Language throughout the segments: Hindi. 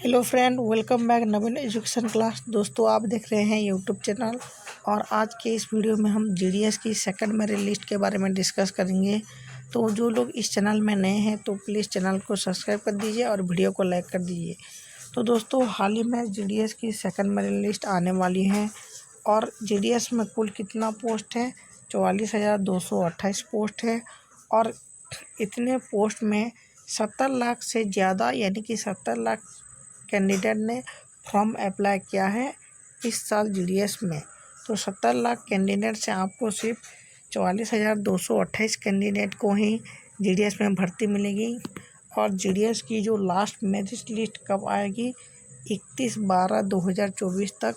हेलो फ्रेंड, वेलकम बैक नवीन एजुकेशन क्लास। दोस्तों, आप देख रहे हैं यूट्यूब चैनल और आज के इस वीडियो में हम जीडीएस की सेकंड मेरिट लिस्ट के बारे में डिस्कस करेंगे। तो जो लोग इस चैनल में नए हैं तो प्लीज़ चैनल को सब्सक्राइब कर दीजिए और वीडियो को लाइक कर दीजिए। तो दोस्तों, हाल ही में जीडीएस की सेकंड मेरिट लिस्ट आने वाली है और जीडीएस में कुल कितना पोस्ट है? 44,228 पोस्ट है और इतने पोस्ट में 70 लाख से ज़्यादा यानी कि 70 लाख कैंडिडेट ने फॉर्म अप्लाई किया है इस साल जीडीएस में। तो 70 लाख कैंडिडेट से आपको सिर्फ 44,228 कैंडिडेट को ही जीडीएस में भर्ती मिलेगी। और जीडीएस की जो लास्ट मेरिट लिस्ट कब आएगी? 31/12/2024 तक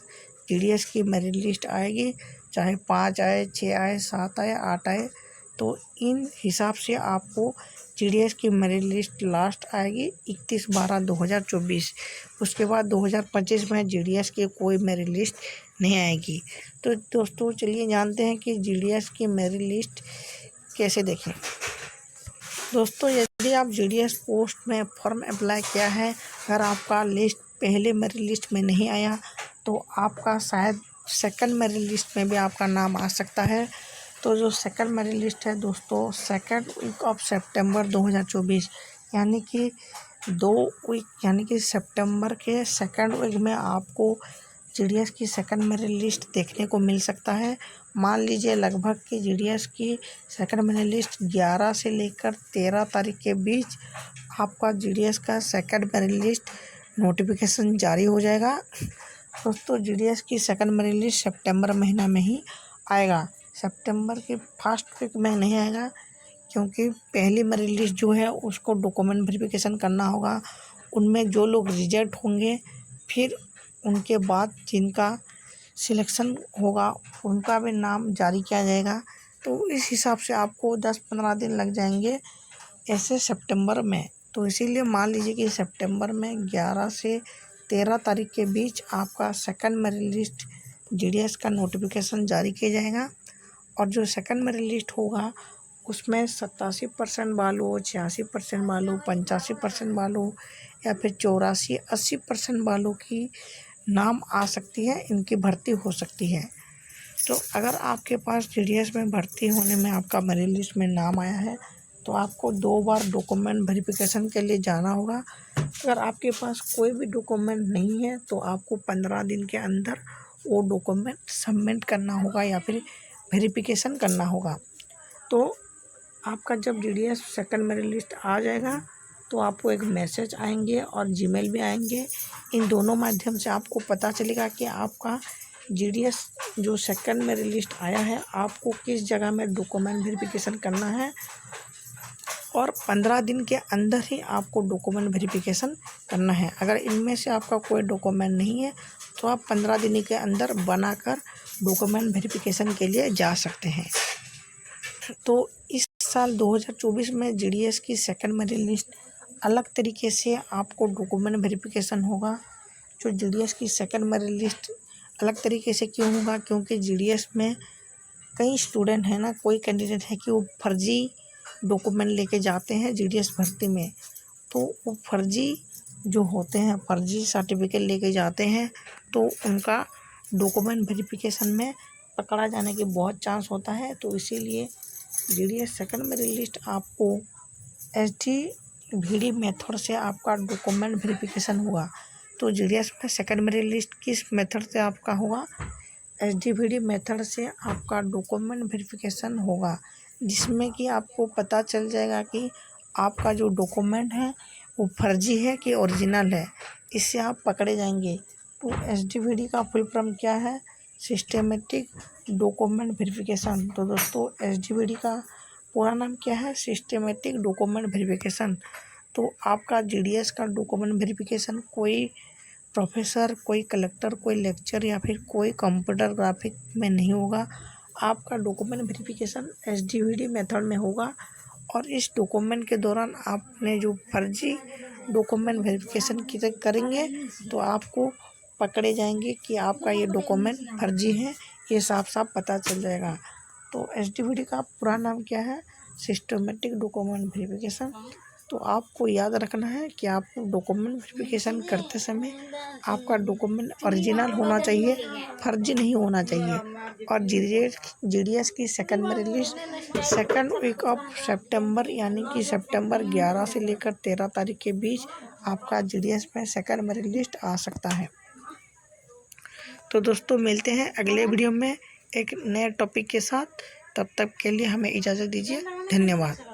जीडीएस की मेरिट लिस्ट आएगी, चाहे 5 आए, 6 आए, 7 आए, 8 आए। तो इन हिसाब से आपको जीडीएस की मेरिट लिस्ट लास्ट आएगी 31/12/2024। उसके बाद 2025 में जीडीएस की कोई मेरिट लिस्ट नहीं आएगी। तो दोस्तों, चलिए जानते हैं कि जीडीएस की मेरिट लिस्ट कैसे देखें। दोस्तों, यदि आप जीडीएस पोस्ट में फॉर्म अप्लाई किया है, अगर आपका लिस्ट पहले मेरिट लिस्ट में नहीं आया तो आपका शायद सेकंड मेरिट लिस्ट में भी आपका नाम आ सकता है। तो जो सेकंड मेरिट लिस्ट है दोस्तों, सेकंड वीक ऑफ सितंबर 2024 यानी कि 2 वीक यानी कि सितंबर के सेकंड वीक में आपको जीडीएस की सेकंड मेरिट लिस्ट देखने को मिल सकता है। मान लीजिए लगभग कि जीडीएस की सेकंड मेरिट लिस्ट 11 से लेकर 13 तारीख के बीच आपका जीडीएस का सेकंड मेरिट लिस्ट नोटिफिकेशन जारी हो जाएगा। दोस्तों, जीडीएस की सेकंड मेरिट लिस्ट सितंबर महीना में ही आएगा, सितंबर के फर्स्ट वीक में नहीं आएगा, क्योंकि पहली मेरिट लिस्ट जो है उसको डॉक्यूमेंट वेरिफिकेशन करना होगा। उनमें जो लोग रिजेक्ट होंगे फिर उनके बाद जिनका सिलेक्शन होगा उनका भी नाम जारी किया जाएगा। तो इस हिसाब से आपको 10-15 दिन लग जाएंगे ऐसे सितंबर में। तो इसीलिए मान लीजिए कि सितंबर में 11 से 13 तारीख के बीच आपका सेकंड मेरिट लिस्ट जीडीएस का नोटिफिकेशन जारी किया जाएगा। और जो सेकंड मेरिट लिस्ट होगा उसमें 87% वालों, 86% वालों, 85% वालों या फिर 84-80% वालों की नाम आ सकती है, इनकी भर्ती हो सकती है। तो अगर आपके पास जीडीएस में भर्ती होने में आपका मेरिट लिस्ट में नाम आया है तो आपको 2 बार डॉक्यूमेंट वेरिफिकेशन के लिए जाना होगा। अगर आपके पास कोई भी डॉक्यूमेंट नहीं है तो आपको 15 दिन के अंदर वो डॉक्यूमेंट सबमिट करना होगा या फिर वेरिफिकेशन करना होगा। तो आपका जब जीडीएस सेकंड मेरिट लिस्ट आ जाएगा तो आपको एक मैसेज आएंगे और जीमेल भी आएंगे। इन दोनों माध्यम से आपको पता चलेगा कि आपका जीडीएस जो सेकंड मेरिट लिस्ट आया है आपको किस जगह में डॉक्यूमेंट वेरिफिकेशन करना है। और 15 दिन के अंदर ही आपको डॉक्यूमेंट वेरिफिकेशन करना है। अगर इनमें से आपका कोई डॉक्यूमेंट नहीं है तो आप 15 दिन के अंदर बनाकर डॉक्यूमेंट वेरिफिकेशन के लिए जा सकते हैं। तो इस साल 2024 में जीडीएस की सेकंड मेरिट लिस्ट अलग तरीके से आपको डॉक्यूमेंट वेरिफिकेशन होगा। जो जीडीएस की सेकंड मेरिट लिस्ट अलग तरीके से क्यों होगा? क्योंकि जीडीएस में कई स्टूडेंट हैं ना, कोई कैंडिडेट है कि वो फर्जी डॉक्यूमेंट लेके जाते हैं जीडीएस भर्ती में। तो वो फर्जी जो होते हैं, फर्जी सर्टिफिकेट लेके जाते हैं तो उनका डॉक्यूमेंट वेरिफिकेशन में पकड़ा जाने की बहुत चांस होता है। तो इसीलिए जीडीएस सेकंड मेरिट लिस्ट आपको एसडीवीडी मेथड से आपका डॉक्यूमेंट वेरिफिकेशन होगा। तो जीडीएस में सेकंड मेरिट लिस्ट किस मेथड से आपका होगा? एसडीवीडी मेथड से आपका डॉक्यूमेंट वेरिफिकेशन होगा, जिसमें कि आपको पता चल जाएगा कि आपका जो डॉक्यूमेंट है वो फर्जी है कि ओरिजिनल है। इससे आप पकड़े जाएंगे। तो एसडीवीडी का फुल फॉर्म क्या है? Systematic document verification. तो दोस्तों, एसडीवीडी का पूरा नाम क्या है? Systematic document verification. तो आपका जीडीएस का डॉक्यूमेंट वेरिफिकेशन कोई प्रोफेसर, कोई कलेक्टर, कोई लेक्चर या फिर कोई कंप्यूटर ग्राफिक में नहीं होगा। आपका डॉक्यूमेंट वेरिफिकेशन एसडीवीडी मेथड में होगा। और इस डॉक्यूमेंट के दौरान आपने जो फर्जी डॉक्यूमेंट वेरिफिकेशन करेंगे तो आपको पकड़े जाएंगे कि आपका ये डॉक्यूमेंट फर्जी है, ये साफ साफ पता चल जाएगा। तो एसडीवीडी का पूरा नाम क्या है? Systematic document verification. तो आपको याद रखना है कि आपको डॉक्यूमेंट वेरिफिकेशन करते समय आपका डॉक्यूमेंट ओरिजिनल होना चाहिए, फर्जी नहीं होना चाहिए। और जीडीएस की second merit list second week of सितंबर यानी कि सितंबर 11 से लेकर 13 तारीख के बीच आपका जीडीएस में सेकंड मेरिट लिस्ट आ सकता है। तो दोस्तों मिलते हैं अगले वीडियो में एक नए टॉपिक के साथ। तब तक के लिए हमें इजाज़त दीजिए। धन्यवाद।